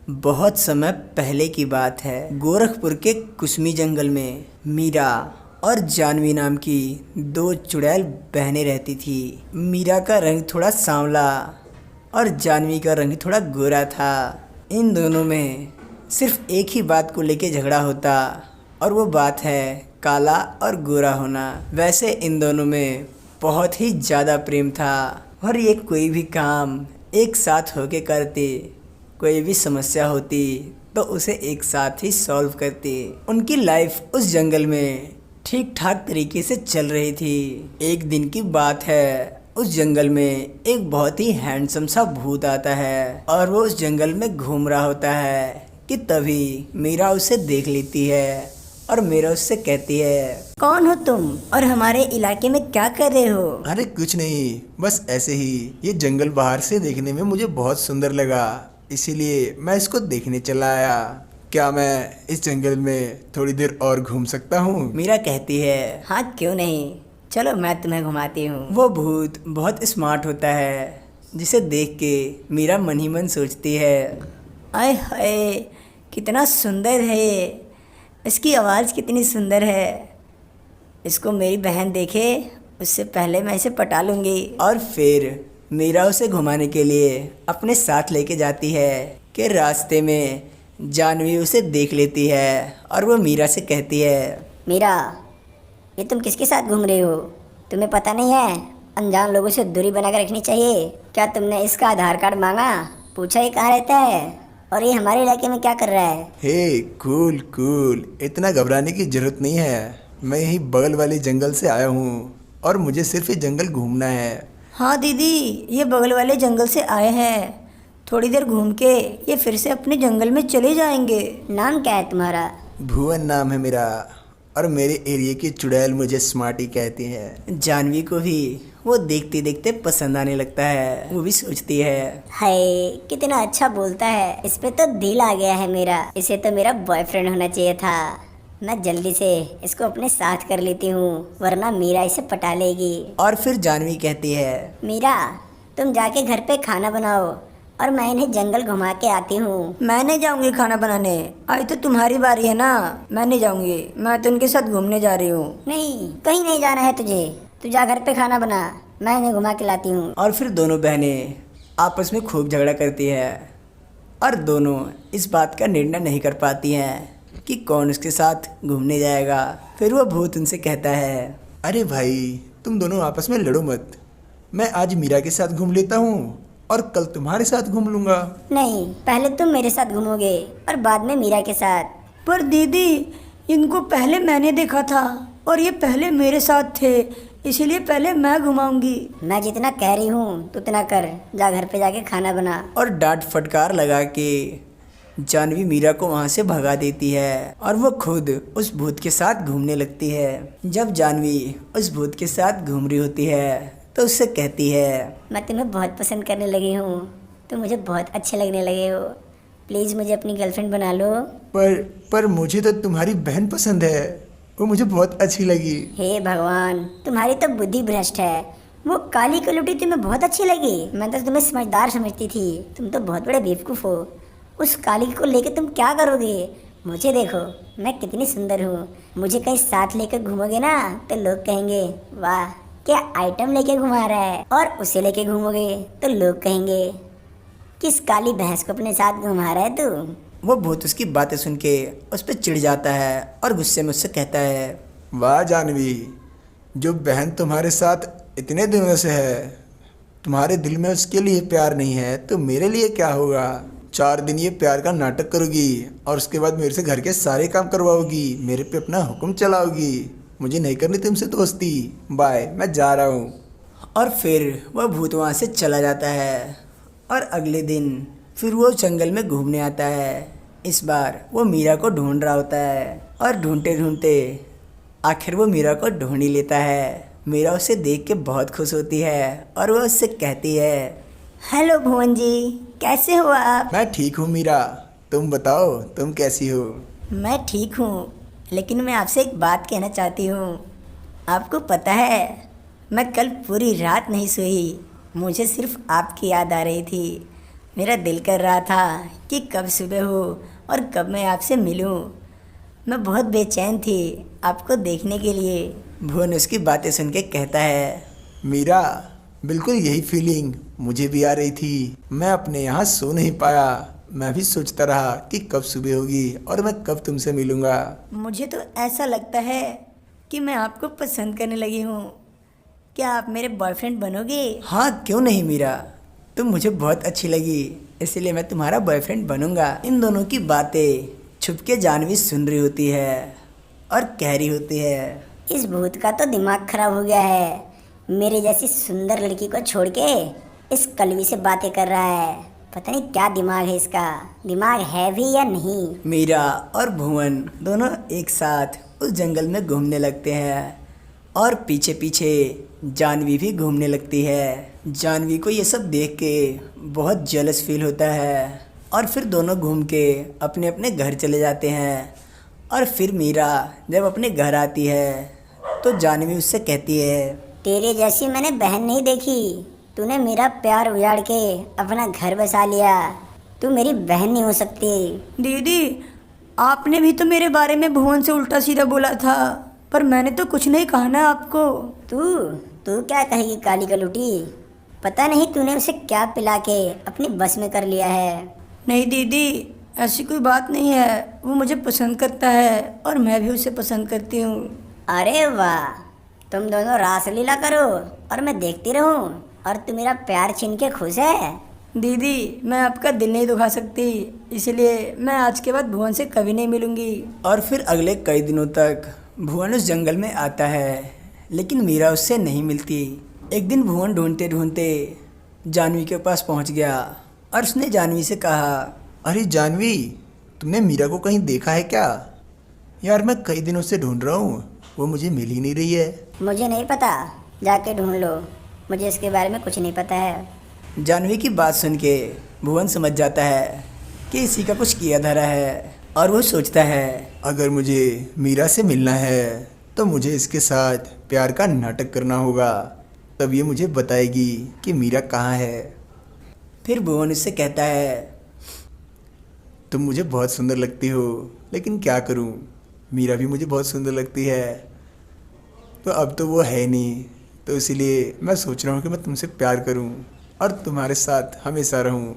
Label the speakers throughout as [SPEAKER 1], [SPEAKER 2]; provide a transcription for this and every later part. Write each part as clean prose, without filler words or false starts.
[SPEAKER 1] बहुत समय पहले की बात है। गोरखपुर के कुसमी जंगल में मीरा और जानवी नाम की दो चुड़ैल बहनें रहती थी। मीरा का रंग थोड़ा सांवला और जानवी का रंग थोड़ा गोरा था। इन दोनों में सिर्फ एक ही बात को लेके झगड़ा होता और वो बात है काला और गोरा होना। वैसे इन दोनों में बहुत ही ज़्यादा प्रेम था और ये कोई भी काम एक साथ होके करते। कोई भी समस्या होती तो उसे एक साथ ही सॉल्व करते। उनकी लाइफ उस जंगल में ठीक ठाक तरीके से चल रही थी। एक दिन की बात है, उस जंगल में एक बहुत ही हैंडसम सा भूत आता है और वो उस जंगल में घूम रहा होता है कि तभी मीरा उसे देख लेती है और मीरा उससे कहती है,
[SPEAKER 2] कौन हो तुम और हमारे इलाके में क्या कर रहे हो?
[SPEAKER 3] अरे कुछ नहीं, बस ऐसे ही। ये जंगल बाहर से देखने में मुझे बहुत सुंदर लगा, इसीलिए मैं इसको देखने चला आया। क्या मैं इस जंगल में थोड़ी देर और घूम सकता हूँ?
[SPEAKER 1] मीरा कहती है।
[SPEAKER 2] हाँ क्यों नहीं, चलो मैं तुम्हें घुमाती हूँ।
[SPEAKER 1] वो भूत बहुत स्मार्ट होता है जिसे देख के मीरा मन ही मन सोचती है,
[SPEAKER 2] आय हाय कितना सुंदर है ये, इसकी आवाज़ कितनी सुंदर है। इसको मेरी बहन देखे उससे पहले मैं इसे पटा लूँगी।
[SPEAKER 1] और फिर मीरा उसे घुमाने के लिए अपने साथ लेके जाती है कि रास्ते में जानवी उसे देख लेती है और वो मीरा से कहती है,
[SPEAKER 2] मीरा ये तुम किसके साथ घूम रही हो? तुम्हें पता नहीं है अनजान लोगों से दूरी बनाकर रखनी चाहिए। क्या तुमने इसका आधार कार्ड मांगा, पूछा ये कहाँ रहता है और ये हमारे इलाके में क्या कर रहा है?
[SPEAKER 3] हे कूल कूल, इतना घबराने की जरूरत नहीं है। मैं यही बगल वाले जंगल से आया हूँ और मुझे सिर्फ ये जंगल घूमना है।
[SPEAKER 2] हाँ दीदी, ये बगल वाले जंगल से आए हैं। थोड़ी देर घूम के ये फिर से अपने जंगल में चले जाएंगे। नाम क्या है तुम्हारा?
[SPEAKER 3] भुवन नाम है मेरा और मेरे एरिया की चुड़ैल मुझे स्मार्टी कहती है।
[SPEAKER 1] जानवी को भी वो देखते देखते पसंद आने लगता है। वो भी सोचती है,
[SPEAKER 2] हाय कितना अच्छा बोलता है, इस पे तो दिल आ गया है मेरा। इसे तो मेरा बॉयफ्रेंड होना चाहिए था। मैं जल्दी से इसको अपने साथ कर लेती हूँ वरना मीरा इसे पटा लेगी।
[SPEAKER 1] और फिर जानवी कहती है,
[SPEAKER 2] मीरा तुम जाके घर पे खाना बनाओ और मैं इन्हें जंगल घुमा के आती हूँ। मैं नहीं जाऊँगी खाना बनाने, आज तो तुम्हारी बारी है ना। मैं नहीं जाऊँगी, मैं तो उनके साथ घूमने जा रही हूँ। नहीं कहीं नहीं जाना है तुझे, तू जा घर पे खाना बना, मैं इन्हें घुमा के लाती हूँ।
[SPEAKER 1] और फिर दोनों बहनें आपस में खूब झगड़ा करती है और दोनों इस बात का निर्णय नहीं कर पाती हैं कि कौन उसके साथ घूमने जाएगा। फिर वो भूत उनसे कहता है,
[SPEAKER 3] अरे भाई तुम दोनों आपस में लड़ो मत। मैं आज मीरा के साथ घूम लेता हूँ और कल तुम्हारे साथ घूम लूँगा।
[SPEAKER 2] नहीं, पहले तुम मेरे साथ घूमोगे और बाद में मीरा के साथ। पर दीदी इनको पहले मैंने देखा था और ये पहले मेरे साथ थे, इसीलिए पहले मैं घुमाऊंगी। मैं जितना कह रही हूँ तो उतना कर, जा घर पे जाके खाना बना।
[SPEAKER 1] और डांट फटकार लगा के जानवी मीरा को वहाँ से भगा देती है और वो खुद उस भूत के साथ घूमने लगती है। जब जानवी उस भूत के साथ घूम रही होती है तो उससे कहती है,
[SPEAKER 2] मैं तुम्हें बहुत पसंद करने लगी हूँ, तुम मुझे बहुत अच्छे लगने लगे हो, प्लीज़ मुझे अपनी गर्लफ्रेंड बना लो।
[SPEAKER 3] पर मुझे तो तुम्हारी बहन पसंद है, वो मुझे बहुत अच्छी लगी।
[SPEAKER 2] हे भगवान, तुम्हारी तो बुद्धि भ्रष्ट है। वो काली कलुटी तुम्हें बहुत अच्छी लगी, मैं तो तुम्हें समझदार समझती थी, तुम तो बहुत बड़े बेवकूफ़ हो। उस काली को लेकर तुम क्या करोगे? मुझे देखो मैं कितनी सुंदर हूँ, मुझे कहीं साथ लेकर घूमोगे ना तो लोग कहेंगे वाह क्या आइटम लेके घुमा रहा है, और उसे लेके घूमोगे तो लोग कहेंगे किस काली भैंस को अपने साथ घुमा रहा है तू।
[SPEAKER 1] वो भूत उसकी बातें सुन के उस पर चिढ़ जाता है और गुस्से में उससे कहता है,
[SPEAKER 3] वाह जानवी, जो बहन तुम्हारे साथ इतने दिनों से है, तुम्हारे दिल में उसके लिए प्यार नहीं है तो मेरे लिए क्या होगा। 4 दिन ये प्यार का नाटक करोगी और उसके बाद मेरे से घर के सारे काम करवाओगी, मेरे पे अपना हुक्म चलाओगी। मुझे नहीं करनी तुमसे दोस्ती, बाय, मैं जा रहा हूँ।
[SPEAKER 1] और फिर वह भूत वहाँ से चला जाता है। और अगले दिन फिर वो जंगल में घूमने आता है। इस बार वो मीरा को ढूंढ रहा होता है और ढूंढते ढूंढते आखिर वो मीरा को ढूंढ ही लेता है। मीरा उसे देख के बहुत खुश होती है और वह उससे कहती है,
[SPEAKER 2] हेलो भुवन जी, कैसे हो आप?
[SPEAKER 3] मैं ठीक हूँ मीरा, तुम बताओ तुम कैसी हो?
[SPEAKER 2] मैं ठीक हूँ, लेकिन मैं आपसे एक बात कहना चाहती हूँ। आपको पता है मैं कल पूरी रात नहीं सोई, मुझे सिर्फ आपकी याद आ रही थी। मेरा दिल कर रहा था कि कब सुबह हो और कब मैं आपसे मिलूं। मैं बहुत बेचैन थी आपको देखने के लिए।
[SPEAKER 1] भुवन उसकी बातें सुन के कहता है,
[SPEAKER 3] मीरा, बिल्कुल यही फीलिंग मुझे भी आ रही थी। मैं अपने यहाँ सो नहीं पाया। मैं भी सोचता रहा कि कब सुबह होगी और मैं कब तुमसे मिलूंगा।
[SPEAKER 2] मुझे तो ऐसा लगता है कि मैं आपको पसंद करने लगी हूँ। क्या आप मेरे बॉयफ्रेंड बनोगे?
[SPEAKER 1] हाँ क्यों नहीं मीरा, तुम मुझे बहुत अच्छी लगी, इसलिए मैं तुम्हारा बॉयफ्रेंड बनूंगा। इन दोनों की बातें छुपके जानवी सुन रही होती है और कह रही होती है,
[SPEAKER 2] इस भूत का तो दिमाग खराब हो गया है। मेरे जैसी सुंदर लड़की को छोड़ के इस कलवी से बातें कर रहा है। पता नहीं क्या दिमाग है इसका, दिमाग है भी या नहीं।
[SPEAKER 1] मीरा और भुवन दोनों एक साथ उस जंगल में घूमने लगते हैं और पीछे पीछे जानवी भी घूमने लगती है। जानवी को ये सब देख के बहुत जेलस फील होता है और फिर दोनों घूम के अपने अपने घर चले जाते हैं। और फिर मीरा जब अपने घर आती है तो जानवी उससे कहती है,
[SPEAKER 2] तेरे जैसी मैंने बहन नहीं देखी। तूने मेरा प्यार उजाड़ के अपना घर बसा लिया। तू मेरी बहन नहीं हो सकती।
[SPEAKER 4] दीदी, आपने भी तो मेरे बारे में भुवन से उल्टा सीधा बोला था, पर मैंने तो कुछ नहीं कहा ना आपको।
[SPEAKER 2] तू तू क्या कहेगी काली कलूटी? पता नहीं तूने उसे क्या पिला के अपनी बस में कर लिया है।
[SPEAKER 4] नहीं दीदी, ऐसी कोई बात नहीं है। वो मुझे पसंद करता है और मैं भी उसे पसंद करती हूँ।
[SPEAKER 2] अरे वाह, तुम दोनों रासलीला करो और मैं देखती रहूं और तू मेरा प्यार छीन के खुश है।
[SPEAKER 4] दीदी, मैं आपका दिल नहीं दुखा सकती, इसलिए मैं आज के बाद भुवन से कभी नहीं मिलूंगी।
[SPEAKER 1] और फिर अगले कई दिनों तक भुवन उस जंगल में आता है, लेकिन मीरा उससे नहीं मिलती। एक दिन भुवन ढूंढते ढूंढते जानवी के पास पहुंच गया और उसने जानवी से कहा,
[SPEAKER 3] अरे जानवी, तुमने मीरा को कहीं देखा है क्या? यार मैं कई दिनों से ढूंढ रहा हूँ, वो मुझे मिल ही नहीं रही है।
[SPEAKER 2] मुझे नहीं पता, जाके ढूंढ लो। मुझे इसके बारे में कुछ नहीं पता है।
[SPEAKER 1] जानवी की बात सुन के भुवन समझ जाता है कि इसी का कुछ किया धरा है और वो सोचता है,
[SPEAKER 3] अगर मुझे मीरा से मिलना है तो मुझे इसके साथ प्यार का नाटक करना होगा, तब ये मुझे बताएगी कि मीरा कहाँ है।
[SPEAKER 1] फिर भुवन उससे कहता है,
[SPEAKER 3] तुम मुझे बहुत सुंदर लगती हो, लेकिन क्या करूं, मीरा भी मुझे बहुत सुंदर लगती है। तो अब तो वो है नहीं, तो इसीलिए मैं सोच रहा हूँ कि मैं तुमसे प्यार करूं और तुम्हारे साथ हमेशा रहूं।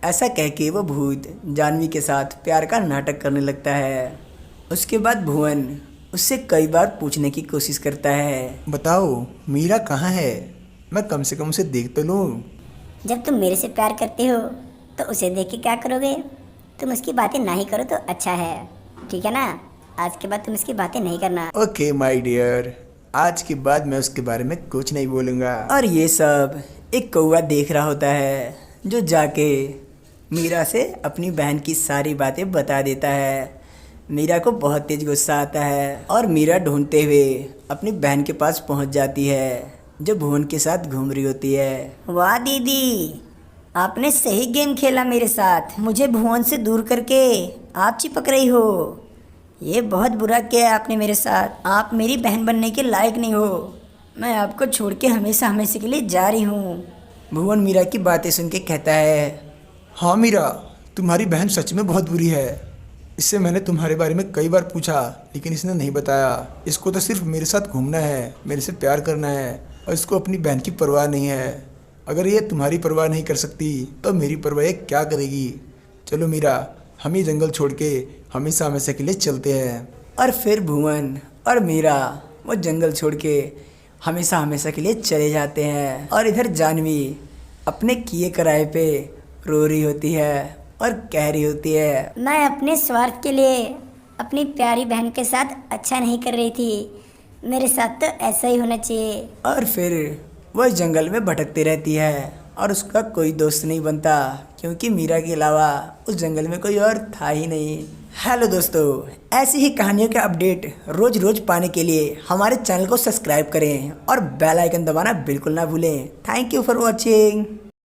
[SPEAKER 1] ऐसा कह के वो भूत जानवी के साथ प्यार का नाटक करने लगता है। उसके बाद भुवन उससे कई बार पूछने की कोशिश करता है,
[SPEAKER 3] बताओ मीरा कहाँ है, मैं कम से कम उसे देख तो लूँ।
[SPEAKER 2] जब तुम मेरे से प्यार करते हो तो उसे देख के क्या करोगे? तुम उसकी बातें नहीं करो तो अच्छा है, ठीक है ना? आज के बाद तुम इसकी बातें नहीं करना।
[SPEAKER 3] ओके माय डियर, आज के बाद मैं उसके बारे में कुछ नहीं बोलूँगा।
[SPEAKER 1] और ये सब एक कौवा देख रहा होता है जो जाके मीरा से अपनी बहन की सारी बातें बता देता है। मीरा को बहुत तेज गुस्सा आता है और मीरा ढूंढते हुए अपनी बहन के पास पहुंच जाती है जो भुवन के साथ घूम रही होती है।
[SPEAKER 4] वाह दीदी, आपने सही गेम खेला मेरे साथ। मुझे भुवन से दूर करके आप चिपक रही हो। ये बहुत बुरा किया है आपने मेरे साथ। आप मेरी बहन बनने के लायक नहीं हो। मैं आपको छोड़ के हमेशा हमेशा के लिए जा रही हूँ।
[SPEAKER 1] भुवन मीरा की बातें सुन के कहता है,
[SPEAKER 3] हाँ मीरा, तुम्हारी बहन सच में बहुत बुरी है। इससे मैंने तुम्हारे बारे में कई बार पूछा, लेकिन इसने नहीं बताया। इसको तो सिर्फ मेरे साथ घूमना है, मेरे से प्यार करना है और इसको अपनी बहन की परवाह नहीं है। अगर ये तुम्हारी परवाह नहीं कर सकती तो मेरी परवाह ये क्या करेगी? चलो मीरा, हम ये जंगल छोड़ के हमेशा हमेशा के लिए चलते हैं।
[SPEAKER 1] और फिर भुवन और मीरा वो जंगल छोड़ के हमेशा हमेशा के लिए चले जाते हैं। और इधर जानवी अपने किए कराए पे रो रही होती है और कह रही होती है,
[SPEAKER 2] मैं अपने स्वार्थ के लिए अपनी प्यारी बहन के साथ अच्छा नहीं कर रही थी। मेरे साथ तो ऐसा ही होना चाहिए।
[SPEAKER 1] और फिर वह जंगल में भटकती रहती है और उसका कोई दोस्त नहीं बनता, क्योंकि मीरा के अलावा उस जंगल में कोई और था ही नहीं। हेलो दोस्तों, ऐसी ही कहानियों के अपडेट रोज रोज पाने के लिए हमारे चैनल को सब्सक्राइब करें और बेल आइकन दबाना बिल्कुल ना भूलें। Thank you for watching.